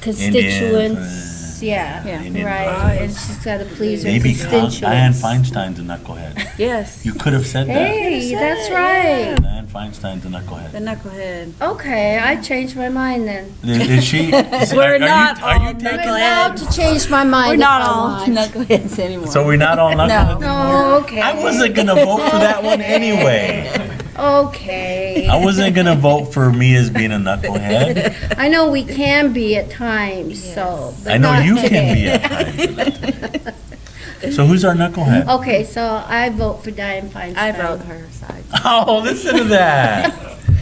Constituents,
Yeah.
Indian
right,
voters,
and she's got to please her
maybe
constituents.
Dianne Feinstein's a knucklehead.
Yes.
You could have said that.
Hey, that's right.
Dianne Feinstein's a
The
knucklehead.
knucklehead.
Okay, I changed my mind then.
Is she?
We're not all
I'm allowed to change my mind.
We're
if
not
I
all
want.
knuckleheads anymore.
So we're not all knuckleheads?
No, okay.
I wasn't gonna vote for that one anyway.
Okay.
I wasn't gonna vote for me as being a knucklehead.
I know we can be at times, so. but
I know
not
you can
today.
be at times. So who's our knucklehead?
Okay, so I vote for Dianne Feinstein.
I vote her side.
Oh, listen to that.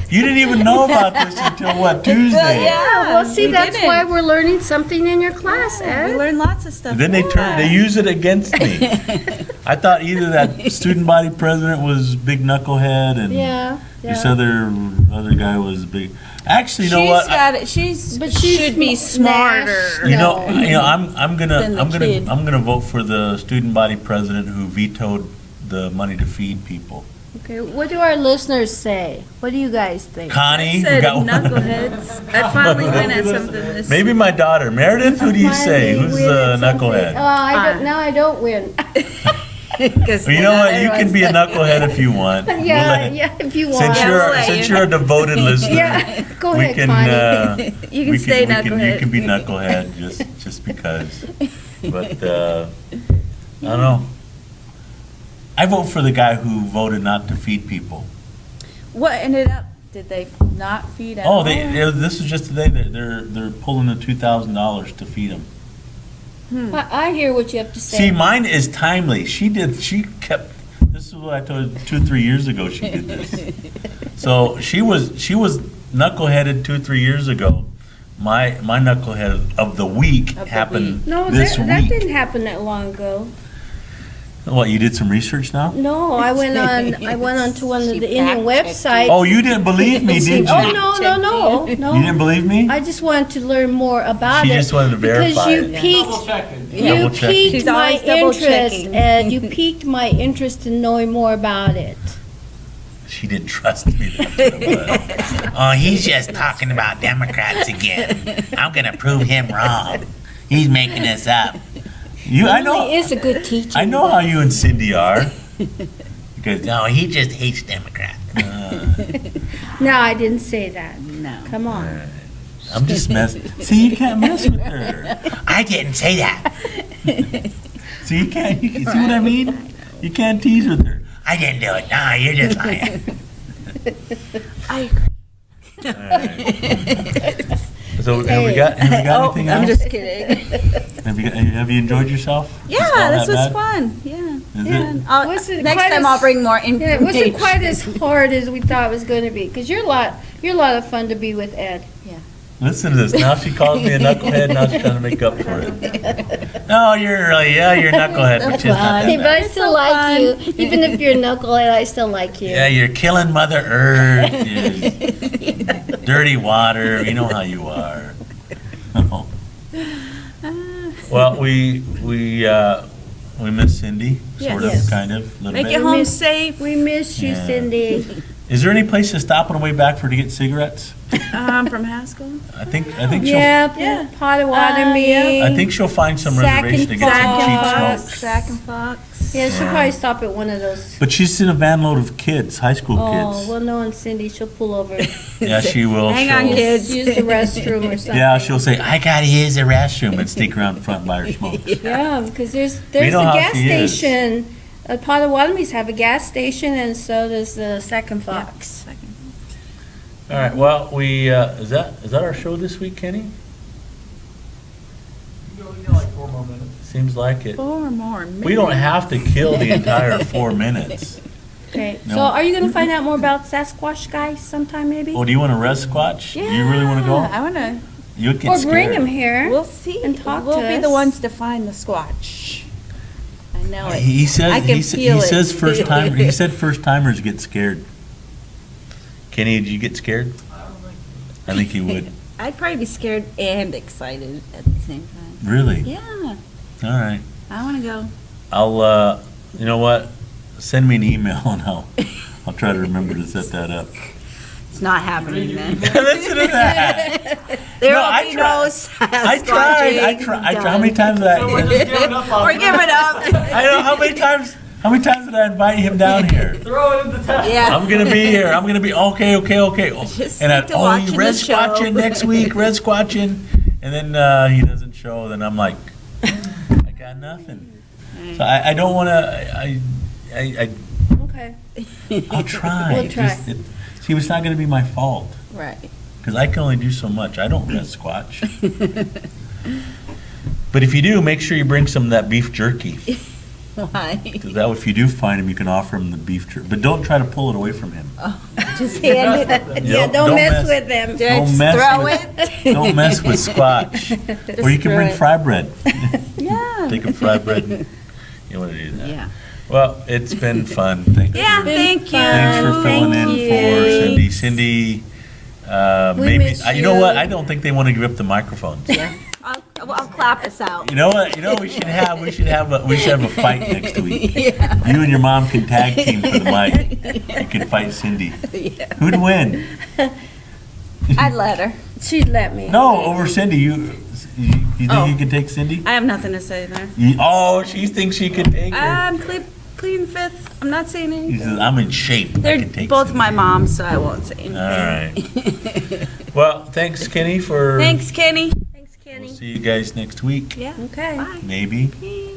You didn't even know about this until what, Tuesday?
Yeah, well, see,
we
that's
didn't.
why we're learning something in your class,
We
Ed.
learn lots of stuff.
Then they use it against me. I thought either that student body president was big knucklehead and
Yeah,
this
yeah.
other guy was big. Actually, you know
She's
what?
got it. She's
But she's
should be
smashed.
smarter.
You know,
No.
I'm
Than the kid.
gonna vote for the student body president who vetoed the money to feed people.
Okay, what do our listeners say? What do you guys think?
Connie,
Said
we got one.
knuckleheads. I finally went at something this.
Maybe my daughter Meredith. Who do you say?
Finally
Who's
win
the
at something.
knucklehead?
Now I don't win.
Because
Well, you know what? You can be a knucklehead if you want. We'll
Yeah,
let-
yeah, if you want.
Since
Yeah,
you're
we'll let
since
you.
you're a devoted listener,
Yeah, go
we
ahead,
can
Connie.
You can
we
stay
you
knucklehead.
can be knucklehead just because. But I don't know. I vote for the guy who voted not to feed people.
What ended up, did they not feed at
Oh,
all?
this is just today, they're pulling the $2,000 to feed them.
I hear what you have to say.
See, mine is timely. She kept, this is what I told her 2-3 years ago she did this. So she was knuckleheaded 2-3 years ago. My knucklehead of the week happened
No,
this
that
week.
didn't happen that long ago.
What, you did some research now?
No, I went on to one of
She
the Indian
fact-checked
websites.
Oh, you didn't believe me, did you?
Oh, no.
You didn't believe me?
I just wanted to learn more about it.
She just wanted to verify
Because
it.
you
Double checking.
you
Double checking.
piqued
She's
my
always double
interest,
checking.
and you piqued my interest in knowing more about it.
She didn't trust me. That's what it was.
Oh, he's just talking about Democrats again. I'm gonna prove him wrong. He's making this up.
I
He
know.
is a good teacher.
I know how you and Cindy are. Because
No, he just hates Democrats.
No, I didn't say that.
No.
Come on.
I'm just messing. See, you can't mess with her.
I didn't say that.
See, you can't. You see what I mean? You can't tease with her.
I didn't do it. No, you're just lying.
I
So have we got anything
I'm
else?
just kidding.
Have you enjoyed yourself? It's
Yeah,
not
this
that
was
bad?
fun. Yeah.
Is
Yeah.
it?
Wasn't
Next
quite
time
as-
I'll bring more
Yeah,
information.
it wasn't quite as hard as we thought it was going to be, because you're a lot of fun to be with, Ed.
Listen to this. Now she calls me a knucklehead. Now she's trying to make up for it. No, you're a knucklehead, but she's not
Hey,
that
but I
bad.
still like you. Even if you're a knucklehead, I still like you.
Yeah, you're killing Mother Earth. Dirty water. You know how you are. Well, we miss Cindy, sort of,
Yes.
kind of, a little
Make
bit.
it home safe.
We miss you,
Yeah.
Cindy.
Is there any place to stop on the way back for to get cigarettes?
From Haskell.
I think she'll.
Yeah, Potawatomi.
yeah.
I think she'll find some
Sack
reservation to
and
get some cheap
Fox.
smokes.
Sack and Fox.
Yeah, she'll probably stop at one of those.
But she's in a van load of kids, high school
Oh,
kids.
well, knowing Cindy, she'll pull over.
Yeah, she will.
Hang on,
she'll-
kids.
Use the restroom or something.
Yeah, she'll say, "I gotta use the restroom," and sneak around the front and buy her smokes.
Yeah, because there's
know
a
how
gas
she is.
station. Potawatomis have a gas station, and so does the Sack and Fox.
All right. Well, we is that our show this week, Kenny?
You got like 4 more minutes.
Seems like it.
4 more minutes.
We don't have to kill the entire 4 minutes.
Okay,
No.
so are you going to find out more about Sasquatch guys sometime, maybe?
Oh, do you want to rest squatch? You really want to go?
I want to.
You'll get
Or
scared.
bring him here.
We'll see.
And talk
we'll
to
be the
us.
ones to find the Squatch. I know it.
He says
I can
he
feel it.
says first time. He said first timers get scared. Kenny, did you get scared? I think you would.
I'd probably be scared and excited at the same time.
Really?
Yeah,
All right.
I want to go.
I'll. You know what? Send me an email and I'll try to remember to set that up.
It's not happening then.
Listen to that.
There
No,
will
I
be
tried.
no
I tried. I tried. How many times did
So we're just giving up on
We're
it.
giving up.
I know how many times. How many times did I invite him down here?
Throw it in the test.
Yeah.
I'm gonna be here. I'm gonna be okay.
Just
And
stick to watching
you red
the show.
squatching next week, red squatching, and then he doesn't show. Then I'm like, I got nothing. So I don't want to.
Okay.
I'll try.
We'll try.
See, it's not gonna be my fault
Right.
because I can only do so much. I don't red squatch. But if you do, make sure you bring some of that beef jerky.
Why?
Because that, if you do find him, you can offer him the beef jerky. But don't try to pull it away from him.
Just hand it.
Yeah, don't mess with them.
Just
mess
throw
with-
it.
Don't mess with squatch. Or you can
throw
bring
it.
fry bread.
Yeah.
Take a fry bread. And, you want to do that.
Yeah.
Well, it's been fun. Thank you.
Yeah, thank you.
Thanks for filling in
Thank
for
you.
Cindy.
We
Maybe
miss
you know what?
you.
I don't think they want to give up the microphones.
I'll clap us out.
You know what? You know what we should have? We should have a fight next week. You and your mom can tag team for the mic. You can fight Cindy. Who'd win?
I'd let her.
She'd let me.
No, over Cindy. You think you can take Cindy?
I have nothing to say there.
She thinks she can take her.
I'm clean fifth. I'm not saying
He
anything.
says, I'm in shape. I
They're
can take
both
Cindy."
my moms, so I won't say anything.
All right. Well, thanks, Kenny, for.
Thanks, Kenny.
Thanks,
We'll
Kenny.
see you guys next week.
Yeah.
Okay.
Bye.
Maybe.
Bye.